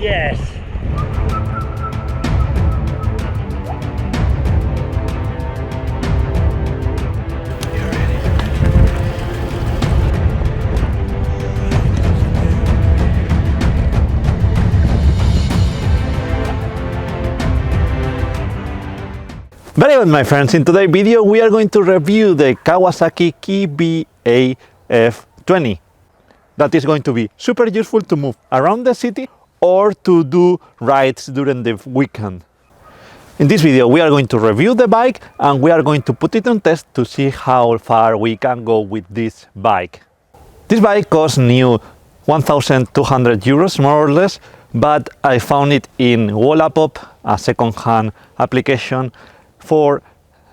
Yes! Very good, my friends. In today's video we are going to review the Kawasaki KBAF20. That is going to be super useful to move around the city or to do rides during the weekend. In this video we are going to review the bike and we are going to put it on test to see how far we can go with this bike. This bike costs new 1,200 euros more or less, but I found it in Wallapop, a second-hand application, for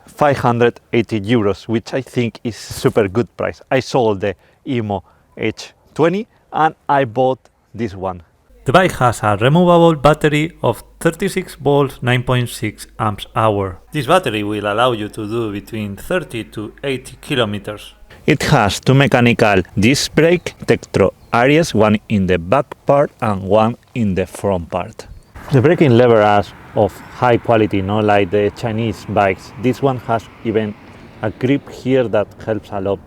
580 euros, which I think is super good price. I sold the Emo H20 and I bought this one. The bike has a removable battery of 36 volts, 9.6 amps hour. This battery will allow you to do between 30 to 80 kilometers. It has two mechanical disc brake Tektro Aries, one in the back part and one in the front part. The braking lever is of high quality, not like the Chinese bikes. This one has even a grip here that helps a lot.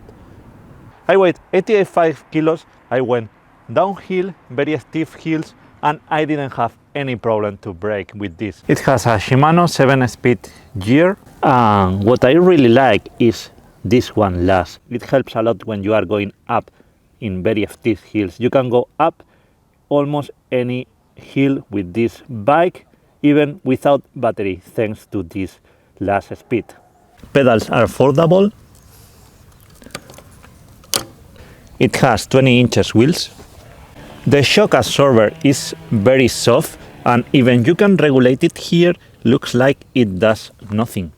I weighed 85 kilos, I went downhill, very steep hills, and I didn't have any problem to brake with this. It has a Shimano 7-speed gear, and what I really like is this one last. It helps a lot when you are going up in very steep hills. You can go up almost any hill with this bike, even without battery, thanks to this last speed. Pedals are foldable. It has 20 inches wheels. The shock absorber is very soft, and even you can regulate it here. Looks like it does nothing.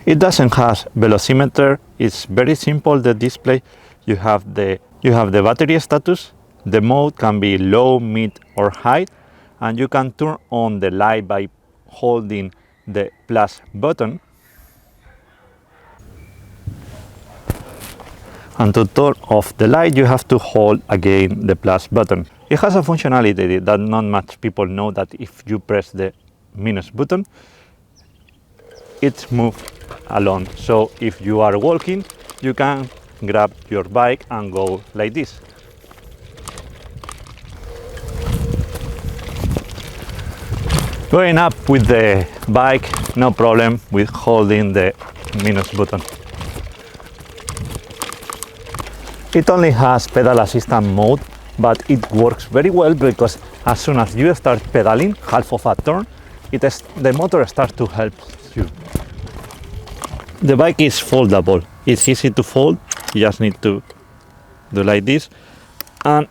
It doesn't have velocimeter. It's very simple, the display. You have the battery status. The mode can be low, mid or high, and you can turn on the light by holding the plus button. And to turn off the light you have to hold again the plus button. It has a functionality that not much people know, that if you press the minus button it moves alone. So if you are walking you can grab your bike and go like this. Going up with the bike, no problem with holding the minus button. It only has pedal assistant mode, but it works very well because as soon as you start pedaling half of a turn, the motor starts to help you. The bike is foldable. It's easy to fold. You just need to do like this and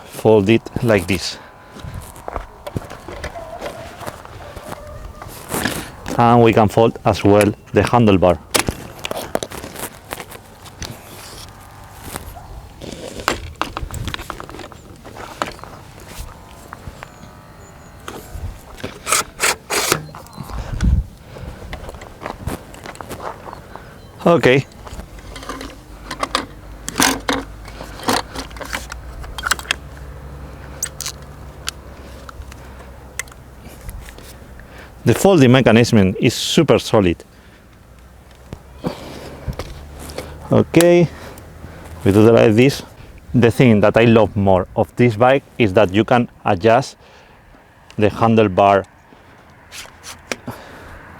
fold it like this. And we can fold as well the handlebar. Okay. The folding mechanism is super solid. Okay, we do it like this. The thing that I love more of this bike is that you can adjust the handlebar.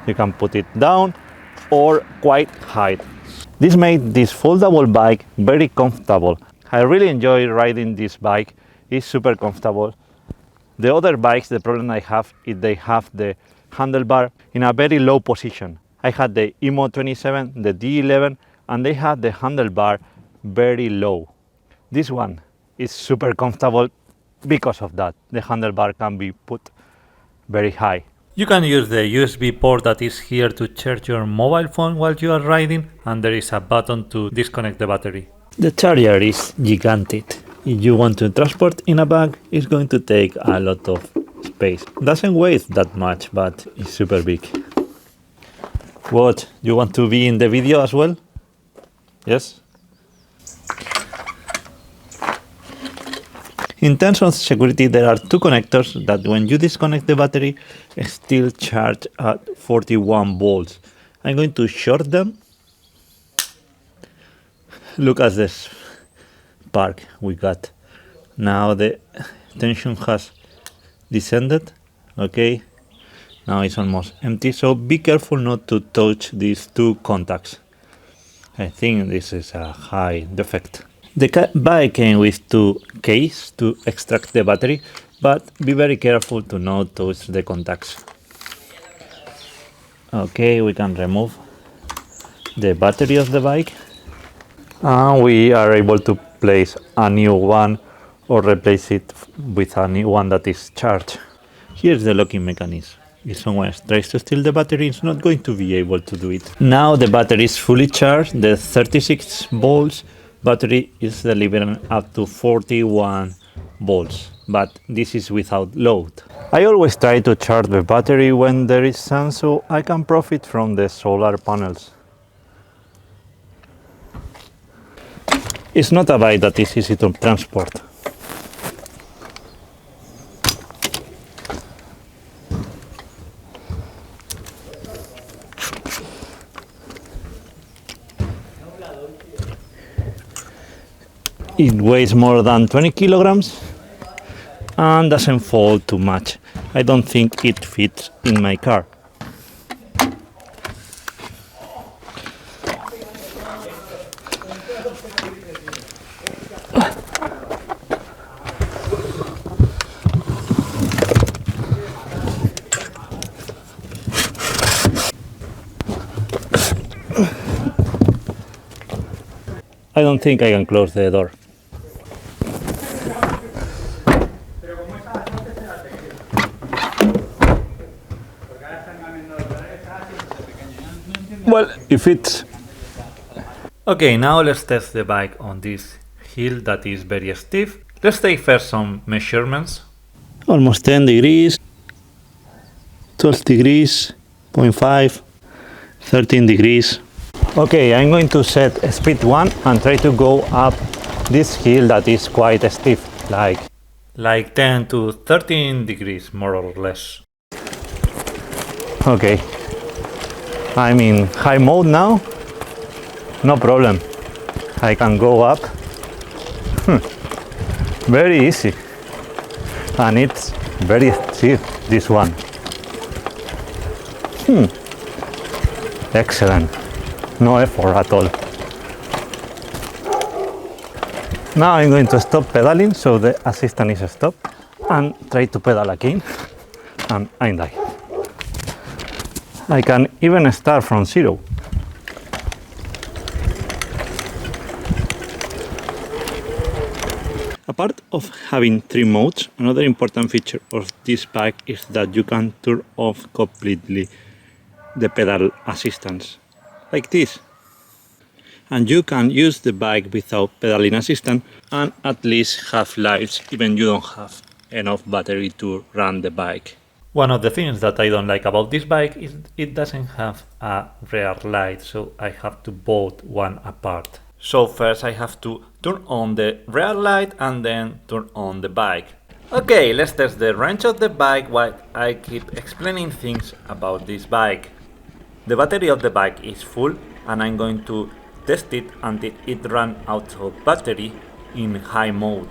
You can put it down or quite high. This made this foldable bike very comfortable. I really enjoy riding this bike. It's super comfortable. The other bikes, the problem I have is they have the handlebar in a very low position. I had the Emo 27, the D11, and they had the handlebar very low. This one is super comfortable because of that. The handlebar can be put very high. You can use the USB port that is here to charge your mobile phone while you are riding, and there is a button to disconnect the battery. The charger is gigantic. If you want to transport in a bag, it's going to take a lot of space. Doesn't weigh that much, but it's super big. What, you want to be in the video as well? Yes? In terms of security, there are two connectors that when you disconnect the battery, still charge at 41 volts. I'm going to short them. Look at this spark we got. Now the tension has descended. Okay, now it's almost empty, so be careful not to touch these two contacts. I think this is a high defect. The bike came with two keys to extract the battery, but be very careful to not touch the contacts. Okay, we can remove the battery of the bike, and we are able to place a new one or replace it with a new one that is charged. Here's the locking mechanism. If someone tries to steal the battery, it's not going to be able to do it. Now the battery is fully charged. The 36 volts battery is delivering up to 41 volts, but this is without load. I always try to charge the battery when there is sun, so I can profit from the solar panels. It's not a bike that is easy to transport. It weighs more than 20 kilograms and doesn't fall too much. I don't think it fits in my car. I don't think I can close the door. Well, if it's... Okay, now let's test the bike on this hill that is very stiff. Let's take first some measurements. Almost 10 degrees, 12 degrees, 0.5, 13 degrees. Okay, I'm going to set speed 1 and try to go up this hill that is quite stiff, like 10 to 13 degrees more or less. Okay, I'm in high mode now, no problem, I can go up, very easy, and it's very cheap, this one. Excellent, no effort at all. Now I'm going to stop pedaling so the assistant is stopped and try to pedal again, and I die. I can even start from zero. Apart of having 3 modes, another important feature of this bike is that you can turn off completely the pedal assistance, like this. And you can use the bike without pedaling assistant and at least have lights even you don't have enough battery to run the bike. One of the things that I don't like about this bike is it doesn't have a rear light, so I have to bolt one apart. So first I have to turn on the rear light and then turn on the bike. Okay, let's test the range of the bike while I keep explaining things about this bike. The battery of the bike is full and I'm going to test it until it runs out of battery in high mode.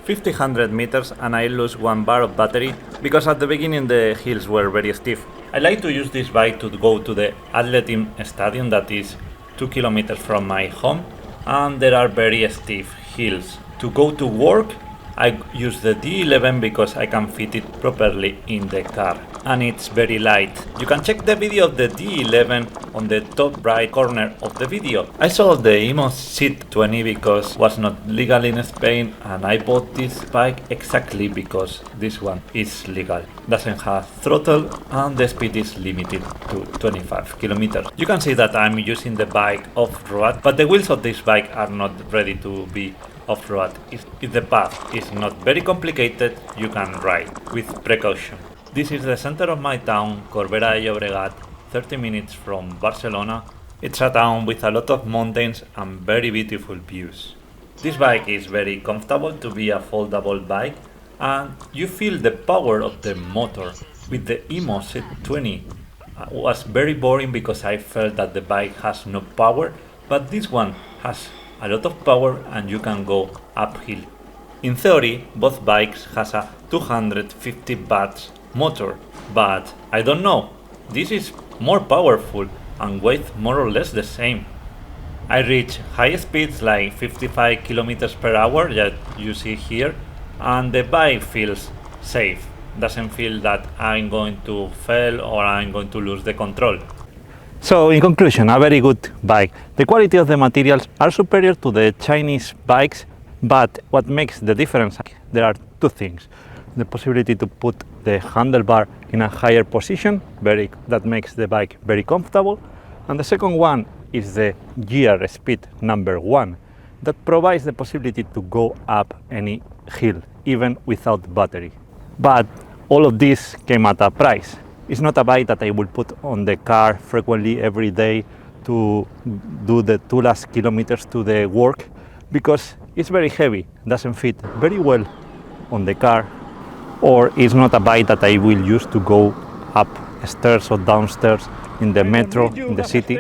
100 meters and I lose 1 bar of battery because at the beginning the hills were very stiff. I like to use this bike to go to the AH Lithium stadium that is 2 kilometers from my home, and there are very stiff hills. To go to work I use the D11 because I can fit it properly in the car and it's very light. You can check the video of the D11 on the top right corner of the video. I sold the Imo C20 because it was not legal in Spain and I bought this bike exactly because this one is legal. Doesn't have throttle and the speed is limited to 25 kilometers. You can see that I'm using the bike off-road, but the wheels of this bike are not ready to be off-road. If the path is not very complicated, you can ride with precaution. This is the center of my town, Corbera de Llobregat, 30 minutes from Barcelona. It's a town with a lot of mountains and very beautiful views. This bike is very comfortable to be a foldable bike, and you feel the power of the motor. With the Emo Z20 was very boring because I felt that the bike has no power, but this one has a lot of power and you can go uphill. In theory, both bikes has a 250 watts motor, but I don't know, this is more powerful and weighs more or less the same. I reach high speeds like 55 kilometers per hour that you see here, and the bike feels safe. Doesn't feel that I'm going to fail or I'm going to lose the control. So in conclusion, a very good bike. The quality of the materials are superior to the Chinese bikes, but what makes the difference, there are two things. The possibility to put the handlebar in a higher position, that makes the bike very comfortable. And the second one is the gear speed number 1, that provides the possibility to go up any hill, even without battery. But all of this came at a price. It's not a bike that I will put on the car frequently every day to do the 2 last kilometers to the work, because it's very heavy, doesn't fit very well on the car, or it's not a bike that I will use to go up stairs or downstairs in the metro, in the city,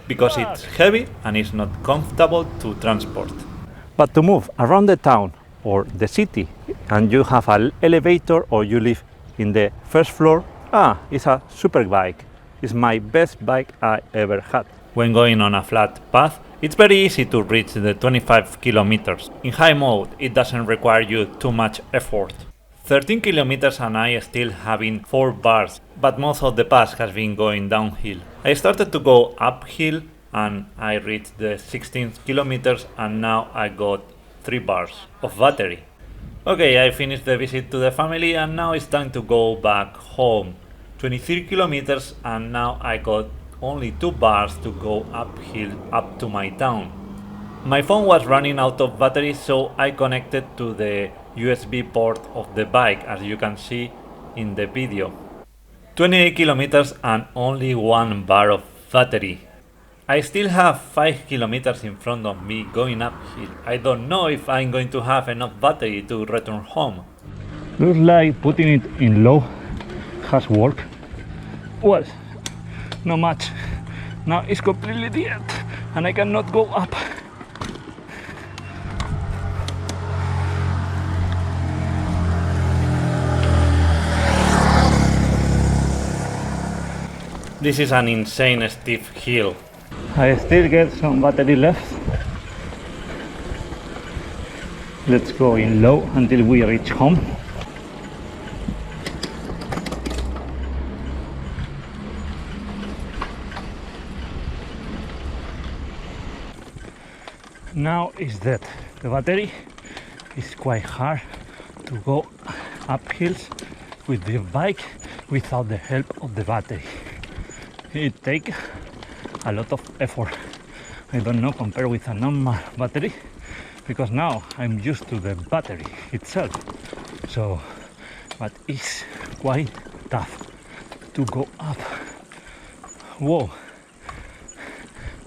because it's heavy and it's not comfortable to transport. But to move around the town or the city, and you have an elevator or you live in the first floor, it's a super bike. It's my best bike I ever had. When going on a flat path, it's very easy to reach the 25 kilometers. In high mode, it doesn't require you too much effort. 13 kilometers and I still having 4 bars, but most of the path has been going downhill. I started to go uphill and I reached the 16 kilometers and now I got 3 bars of battery. Okay, I finished the visit to the family and now it's time to go back home. 23 kilometers and now I got only 2 bars to go uphill up to my town. My phone was running out of battery, so I connected to the USB port of the bike, as you can see in the video. 28 kilometers and only 1 bar of battery. I still have 5 kilometers in front of me going uphill. I don't know if I'm going to have enough battery to return home. Looks like putting it in low has worked. Well, not much. Now it's completely dead and I cannot go up. This is an insane steep hill. I still get some battery left. Let's go in low until we reach home. Now it's dead. The battery is quite hard to go up hills with the bike without the help of the battery. It takes a lot of effort. I don't know, compared with a normal battery, because now I'm used to the battery itself. So, but it's quite tough to go up. Whoa!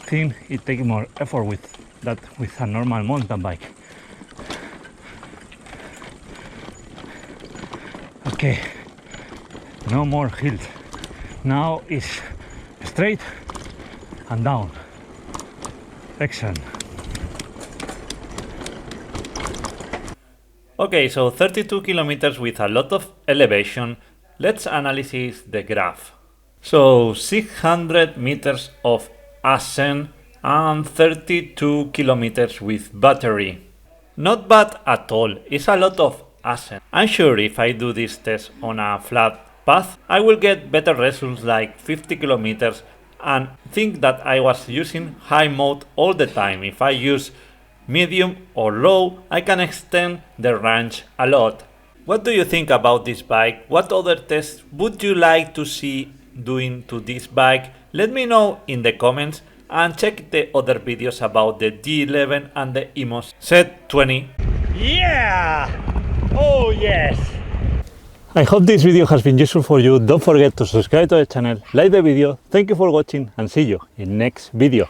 I think it takes more effort with that with a normal mountain bike. Okay, no more hills. Now it's straight and down. Excellent. Okay, so 32 kilometers with a lot of elevation. Let's analyze the graph. So 600 meters of ascent and 32 kilometers with battery. Not bad at all, it's a lot of ascent. I'm sure if I do this test on a flat path, I will get better results like 50 kilometers, and think that I was using high mode all the time. If I use medium or low, I can extend the range a lot. What do you think about this bike? What other tests would you like to see doing to this bike? Let me know in the comments, and check the other videos about the D11 and the Emo Z20. Yeah! Oh yes! I hope this video has been useful for you. Don't forget to subscribe to the channel, like the video. Thank you for watching and see you in next video.